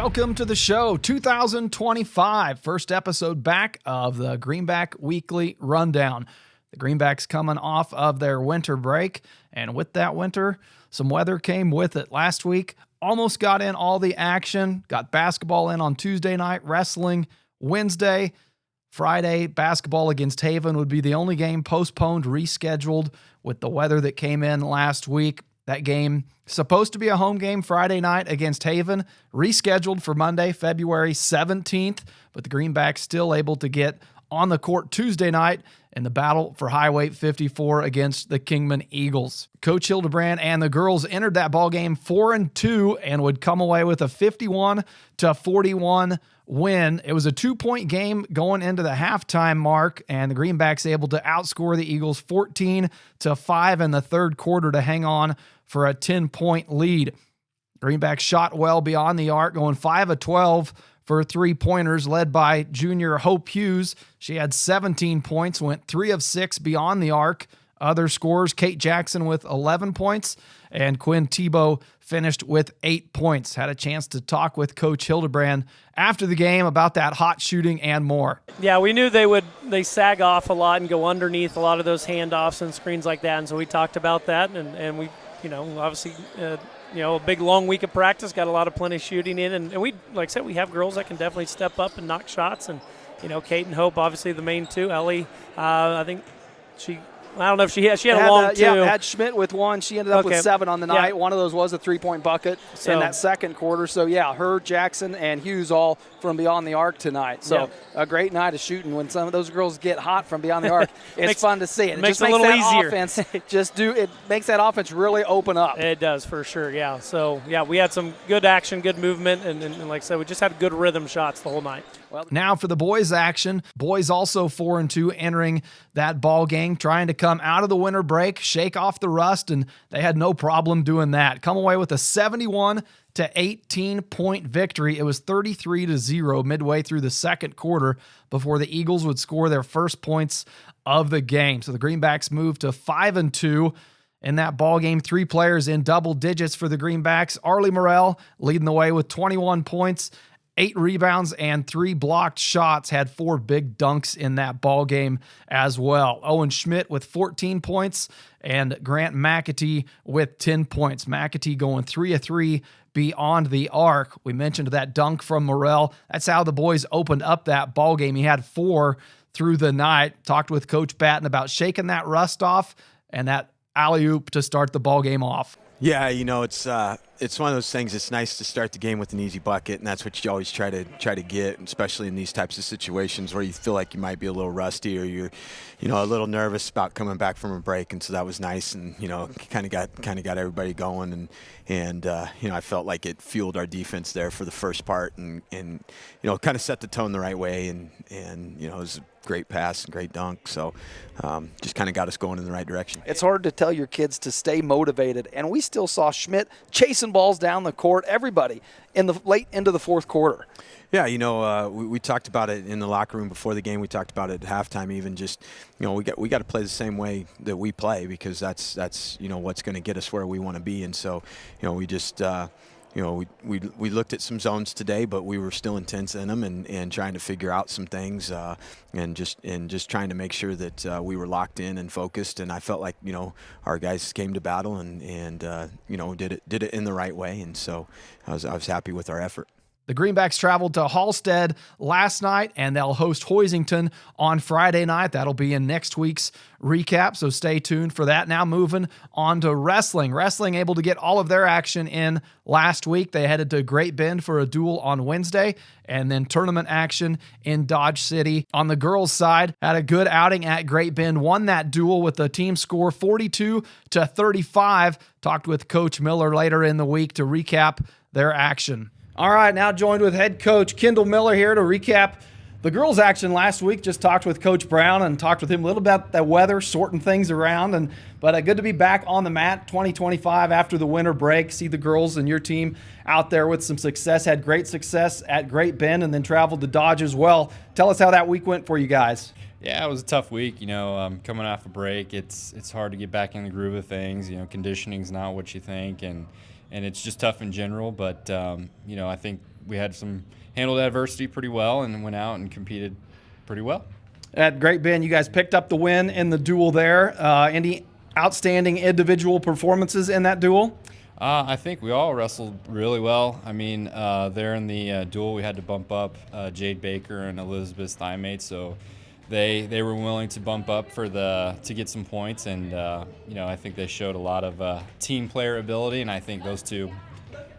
Welcome to the show, 2025, first episode back of the Greenback Weekly Rundown. The Greenbacks coming off of their winter break, and with that winter, some weather came with it. Last week, almost got in all the action, got basketball in on Tuesday night, wrestling Wednesday, Friday, basketball against Haven would be the only game postponed, rescheduled with the weather that came in last week. That game supposed to be a home game Friday night against Haven, rescheduled for Monday, February 17th, but the Greenbacks still able to get on the court Tuesday night in the battle for high weight 54 against the Kingman Eagles. Coach Hildebrand and the girls entered that ball game 4-2 and would come away with a 51-41 win. It was a 2-point game going into the halftime mark, and the Greenbacks able to outscore the Eagles 14-5 in the third quarter to hang on for a 10-point lead. Greenbacks shot well beyond the arc, going 5 of 12 for three-pointers, led by junior Hope Hughes. She had 17 points, went 3 of 6 beyond the arc. Other scorers, Kate Jackson with 11 points, and Quinn Tebow finished with 8 points. Had a chance to talk with Coach Hildebrand after the game about that hot shooting and more. Yeah, we knew they sag off a lot and go underneath a lot of those handoffs and screens like that, and so we talked about that, and we, obviously, a big long week of practice, got a lot of plenty shooting in, and we, like I said, we have girls that can definitely step up and knock shots, and, Kate and Hope, obviously the main two. Ellie, I think I don't know if she had a long two. Yeah, had Schmidt with one. She ended up with 7 on the night. One of those was a three-point bucket in that second quarter. So, yeah, her, Jackson, and Hughes all from beyond the arc tonight. So, a great night of shooting. When some of those girls get hot from beyond the arc, it's fun to see. It makes just it a makes little that easier. offense it makes that offense really open up. It does, for sure, yeah. So, yeah, we had some good action, good movement, and like I said, we just had good rhythm shots the whole night. Well, now for the boys' action. Boys also 4-2 entering that ball game, trying to come out of the winter break, shake off the rust, and they had no problem doing that. Come away with a 71-18-point victory. It was 33-0 midway through the second quarter before the Eagles would score their first points of the game. So the Greenbacks moved to 5-2. In that ball game, 3 players in double digits for the Greenbacks. Arlie Morrell leading the way with 21 points, 8 rebounds, and 3 blocked shots. Had 4 big dunks in that ball game as well. Owen Schmidt with 14 points and Grant McAtee with 10 points. McAtee going 3 of 3 beyond the arc. We mentioned that dunk from Morrell. That's how the boys opened up that ball game. He had 4 through the night. Talked with Coach Batten about shaking that rust off and that alley-oop to start the ball game off. Yeah, it's one of those things. It's nice to start the game with an easy bucket, and that's what you always try to get, especially in these types of situations where you feel like you might be a little rusty or you're, a little nervous about coming back from a break. And so that was nice, and kind of got everybody going, and I felt like it fueled our defense there for the first part, and kind of set the tone the right way, and it was a great pass and great dunk. So just kind of got us going in the right direction. It's hard to tell your kids to stay motivated, and we still saw Schmidt chasing balls down the court, everybody, in the late into the fourth quarter. Yeah, we talked about it in the locker room before the game. We talked about it at halftime even. Just, we got to play the same way that we play, because that's what's going to get us where we want to be. And so, we just we looked at some zones today, but we were still intense in them and trying to figure out some things and just trying to make sure that we were locked in and focused. And I felt like our guys came to battle and did it in the right way. And so I was happy with our effort. The Greenbacks traveled to Halstead last night, and they'll host Hoisington on Friday night. That'll be in next week's recap, so stay tuned for that. Now moving on to wrestling. Wrestling able to get all of their action in last week. They headed to Great Bend for a duel on Wednesday, and then tournament action in Dodge City. On the girls' side, had a good outing at Great Bend, won that duel with the team score 42-35. Talked with Coach Miller later in the week to recap their action. All right, now joined with head coach Kendall Miller here to recap the girls' action last week. Just talked with Coach Brown and talked with him a little about the weather, sorting things around. But good to be back on the mat 2025 after the winter break. See the girls and your team out there with some success. Had great success at Great Bend and then traveled to Dodge as well. Tell us how that week went for you guys. Yeah, it was a tough week. Coming off a break, it's hard to get back in the groove of things. Conditioning's not what you think, and it's just tough in general. But I think we had handled adversity pretty well and went out and competed pretty well. At Great Bend, you guys picked up the win in the duel there. Any outstanding individual performances in that duel? I think we all wrestled really well. I mean, there in the duel, we had to bump up Jade Baker and Elizabeth Steinmate, so they were willing to bump up to get some points, and I think they showed a lot of team player ability, and I think those two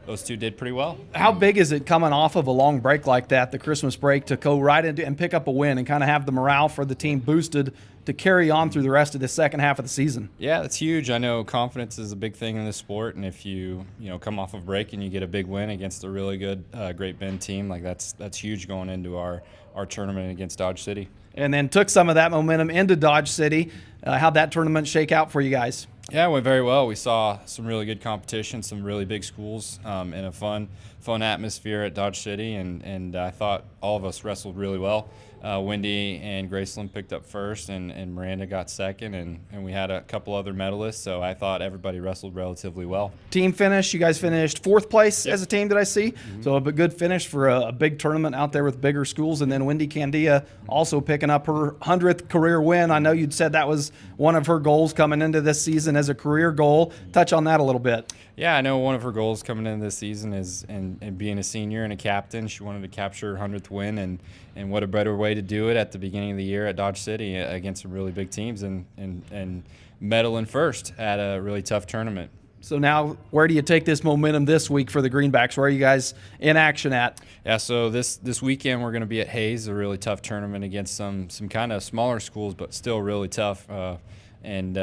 did pretty well. How big is it coming off of a long break like that, the Christmas break, to go right into and pick up a win and kind of have the morale for the team boosted to carry on through the rest of the second half of the season? Yeah, that's huge. I know confidence is a big thing in this sport, and if you come off a break and you get a big win against a really good Great Bend team, like that's huge going into our tournament against Dodge City. And then took some of that momentum into Dodge City. How'd that tournament shake out for you guys? Yeah, it went very well. We saw some really good competition, some really big schools, and a fun atmosphere at Dodge City, and I thought all of us wrestled really well. Wendy and Graceland picked up first, and Miranda got second, and we had a couple other medalists, so I thought everybody wrestled relatively well. Team finish, you guys finished fourth place as a team, did I see? Mm-hmm. So a good finish for a big tournament out there with bigger schools, and then Wendy Candia also picking up her 100th career win. I know you'd said that was one of her goals coming into this season as a career goal. Touch on that a little bit. Yeah, I know one of her goals coming into this season is and being a senior and a captain. She wanted to capture her 100th win, and what a better way to do it at the beginning of the year at Dodge City against some really big teams and medal in first at a really tough tournament. So now, where do you take this momentum this week for the Greenbacks? Where are you guys in action at? Yeah, so this weekend we're going to be at Hayes, a really tough tournament against some kind of smaller schools, but still really tough. And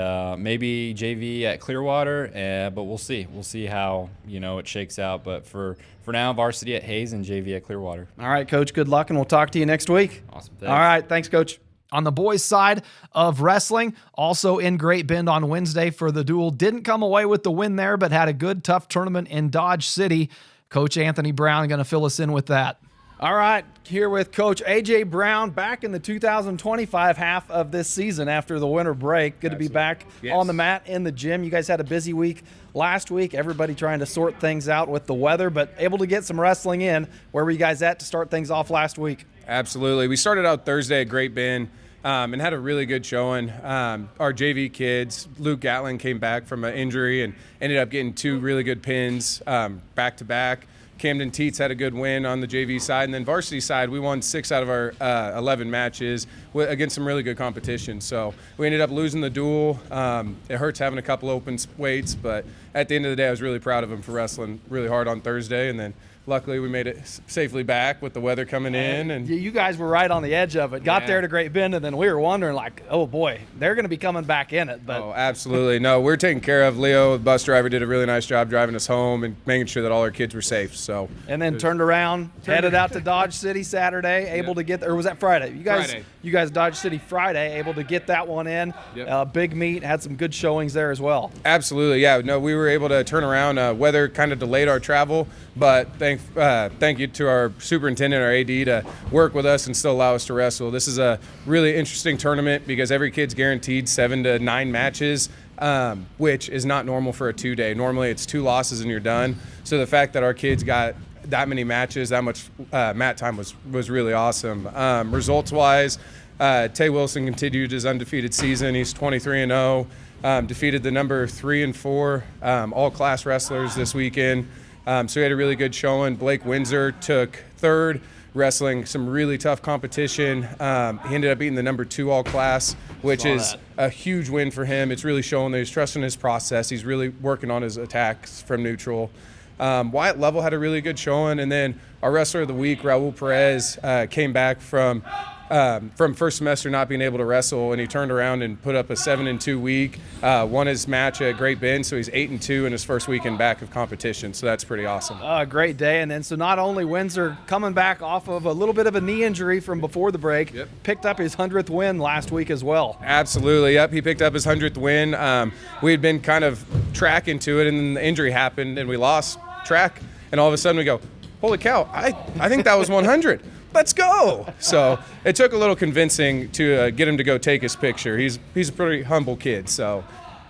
maybe JV at Clearwater, but we'll see. We'll see how it shakes out. But for now, varsity at Hayes and JV at Clearwater. All right, Coach. Good luck, and we'll talk to you next week. Awesome. Thanks. All right, thanks, Coach. On the boys' side of wrestling, also in Great Bend on Wednesday for the duel, didn't come away with the win there, but had a good, tough tournament in Dodge City. Coach Anthony Brown going to fill us in with that. All right, here with Coach A.J. Brown back in the 2025 half of this season after the winter break. Good to be back on the mat in the gym. You guys had a busy week last week, everybody trying to sort things out with the weather, but able to get some wrestling in. Where were you guys at to start things off last week? Absolutely. We started out Thursday at Great Bend and had a really good showing. Our JV kids, Luke Gatlin came back from an injury and ended up getting 2 really good pins back-to-back. Camden Teets had a good win on the JV side, and then varsity side, we won 6 out of our 11 matches against some really good competition. So we ended up losing the duel. It hurts having a couple open weights, but at the end of the day, I was really proud of them for wrestling really hard on Thursday, and then luckily we made it safely back with the weather coming in. And you guys were right on the edge of it. Got there to Great Bend, and then we were wondering, like, oh boy, they're going to be coming back in it. But absolutely. No, we're taken care of. Leo, the bus driver, did a really nice job driving us home and making sure that all our kids were safe. So and then turned around, headed out to Dodge City Saturday, able to get, or was that Friday? You guys Dodge City Friday, able to get that one in. Big meet, had some good showings there as well. Absolutely, yeah. No, we were able to turn around. Weather kind of delayed our travel, but thank you to our superintendent, our AD, to work with us and still allow us to wrestle. This is a really interesting tournament because every kid's guaranteed 7 to 9 matches, which is not normal for a 2-day. Normally it's 2 losses and you're done. So the fact that our kids got that many matches, that much mat time was really awesome. Results-wise, Tay Wilson continued his undefeated season. He's 23-0, defeated the number 3 and 4 all-class wrestlers this weekend. So he had a really good showing. Blake Windsor took 3rd, wrestling some really tough competition. He ended up beating the number 2 all-class, which is a huge win for him. It's really showing that he's trusting his process. He's really working on his attacks from neutral. Wyatt Lovell had a really good showing. And then our wrestler of the week, Raul Perez, came back from first semester not being able to wrestle, and he turned around and put up a 7-2 week, won his match at Great Bend, so he's 8-2 in his first weekend back of competition, so that's pretty awesome. Great day. And then so not only Windsor coming back off of a little bit of a knee injury from before the break, picked up his 100th win last week as well. Absolutely, yep, he picked up his 100th win. We had been kind of tracking to it, and then the injury happened, and we lost track, and all of a sudden we go, holy cow, I think that was 100. Let's go. So it took a little convincing to get him to go take his picture. He's a pretty humble kid. So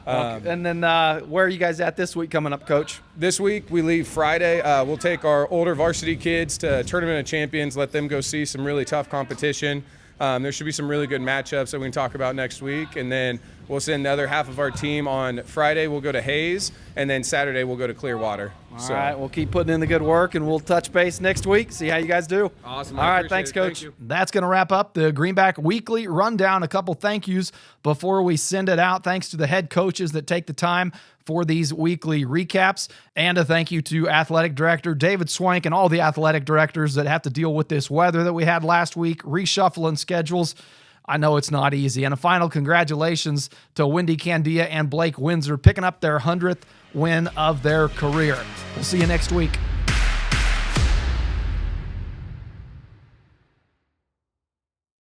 And then where are you guys at this week coming up, Coach? This week we leave Friday. We'll take our older varsity kids to Tournament of Champions, let them go see some really tough competition. There should be some really good matchups that we can talk about next week. And then we'll send the other half of our team on Friday. We'll go to Hayes, and then Saturday we'll go to Clearwater. All right, we'll keep putting in the good work, and we'll touch base next week, see how you guys do. Awesome. All right, thanks, Coach. Thank That's going to wrap up the Greenback Weekly Rundown. A couple thank yous before we send it out. Thanks to the head coaches that take the time for these weekly recaps, and a thank you to Athletic Director David Swank and all the athletic directors that have to deal with this weather that we had last week, reshuffling schedules. I know it's not easy. And a final congratulations to Wendy Candia and Blake Windsor picking up their 100th win of their career. We'll see you next week.